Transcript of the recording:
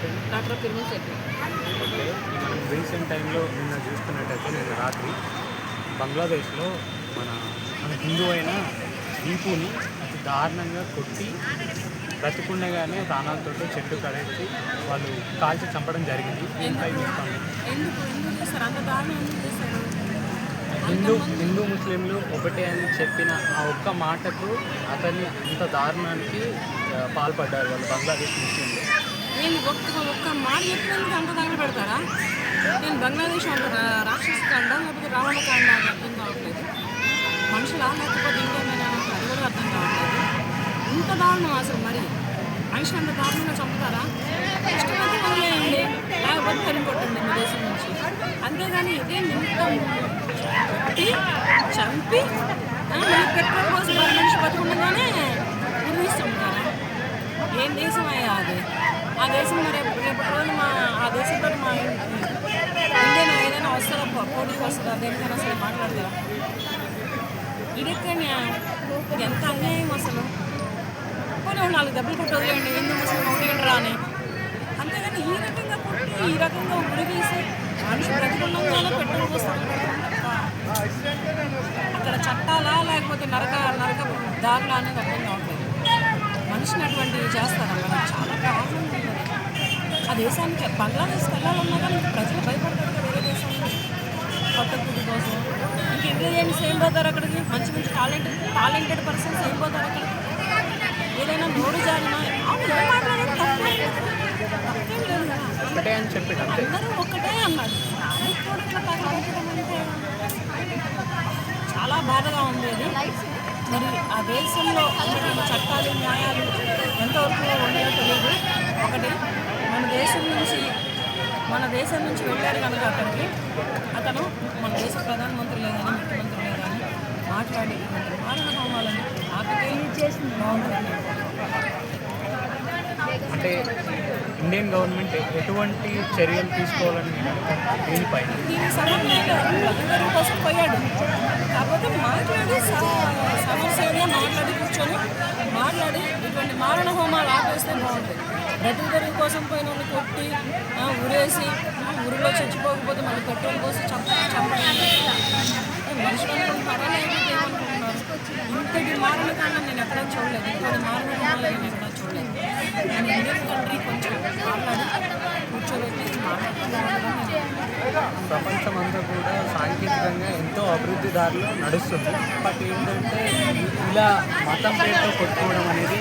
పేరు? Doctor Tirumala Shetty. Okay. మనం recent టైంలో నిన్న చూసుకున్నట్టయితే నిన్న రాత్రి బంగ్లాదేశ్లో మన మన హిందూ అయిన దీపుని అతి దారుణంగా కొట్టి బ్రతికుండగానే ప్రాణాలతో చెట్టు కడేసి వాళ్ళు కాల్చి చంపడం జరిగింది. దీనిపై మీ స్పందన? ఎందుకు చేస్తారు అంత దారుణం? ఎందుకు చేస్తారు? హిందూ ముస్లింలు ఒకటే అని చెప్పిన ఆ ఒక్క మాటకు అతన్ని అంత దారుణానికి పాల్పడ్డారు వాళ్ళు బంగ్లాదేశ్ ముస్లింలు. నేను ఒక్క మాట చెప్పినందుకు అంత దగ్గర పెడతారా? నేను బంగ్లాదేశ్ అంత రాక్షస కాండ లేకపోతే రావణ కాండ అని అర్థం కావట్లేదు. మనుషులా లేకపోతే ఇంకేమైనా అది కూడా అర్థం కావట్లేదు. ఇంత దారుణం అసలు మరి మనిషి అంత దారుణంగా చంపుతారా? ఇష్టమైతే వదిలేయండి, లేకపోతే తరిమి కొట్టండి మీ దేశం నుంచి. అంతేగాని ఇదే ఇంత కొట్టి చంపి మళ్ళీ పెట్రోల్ కోసం మనిషి బతుకుండగానే ఉరిదీసి చంపుతారా? ఏం దేశం అయ్యా అది? ఆ దేశం మరి రేపటి రోజు ఆ దేశంతో మా ఇండియన్ ఏదైనా వస్తుందా, పోటీకి వస్తుందా, దేనికైనా అసలు మాట్లాడతారా? ఇదెక్కడ న్యాయం? ఇది ఎంత అన్యాయం అసలు. పోనీ 4 దెబ్బలు కొట్టి వదిలేయండి, హిందూ ముస్లిం ఒకటి అని. అంతేగాని ఈ రకంగా కొట్టి ఈ రకంగా ఉరిదీసి మనిషి బ్రతికున్నంగానే పెట్రోల్ కోసం అక్కడ చట్టాలా లేకపోతే నరక దారులా అనేది అర్థం కావట్లేదు. మనిషిని అటువంటివి చేస్తారన్నమాట. చాలా ప్రాబ్లం ఉంది ఆ దేశానికి. బంగ్లాదేశ్కి వెళ్ళాలన్నా కానీ ప్రజలు భయపడతారు కదా వేరే దేశం నుంచి కొత్త ఫుడ్ కోసం. ఇంక ఇంగ్రీడియంట్స్ ఏం పోతారు అక్కడికి? మంచి మంచి టాలెంటెడ్ పర్సన్స్ ఏం పోతారు అక్కడికి? ఏదైనా నోరు జారినా ఏం మాట్లాడారు? తప్పేం లేదు కదా. ఒకటే అని చెప్పి అందరూ ఒకటే అన్నాడు. ఇట్లా తగలబెట్టడం అంటే చాలా బాధగా ఉంది అది. మరి ఆ దేశంలో ఉన్నటువంటి చట్టాలు న్యాయాలు ఎంతవరకు ఉన్నాయో తెలియదు. ఒకటి మన దేశం నుంచి వెళ్ళారు కనుక అతను మన దేశ ప్రధానమంత్రి లేదని ముఖ్యమంత్రి లేదని మాట్లాడి మారణ హోమాలని ఆపితే బాగుంటుంది. అంటే ఇండియన్ గవర్నమెంట్ ఎటువంటి చర్యలు తీసుకోవాలని దీనిపైన? దీని సమన్వయంలో ప్రజల కోసం పోయాడు. కాకపోతే మాట్లాడి సమస్యగా మాట్లాడి ఇటువంటి మారణ హోమాలు ఆపేస్తే బాగుంటుంది. బ్రతుకు తెరుగు కోసం పోయిన వాళ్ళు కొట్టి ఉరేసి ఊరిలో చచ్చిపోకపోతే మళ్ళీ పెట్రోల్ కోసం చంపడం మనుషులు అనుకుంటున్నారా లేకపోతే ఏమనుకుంటున్నారు? ఇంతటి మారణ కాలం నేను ఎక్కడా చూడలేదు. ఇంతటి మారణ హోమాలు నేను ఎక్కడా చూడలేదు. నేను ఇండియన్ కంట్రీ కొంచెం మాట్లాడి కూర్చోబెట్టి ప్రపంచం అంతా కూడా సాంకేతికంగా ఎంతో అభివృద్ధి దారిలో నడుస్తుంది. బట్ ఏంటంటే ఇలా మతం పేరుతో కొట్టుకోవడం అనేది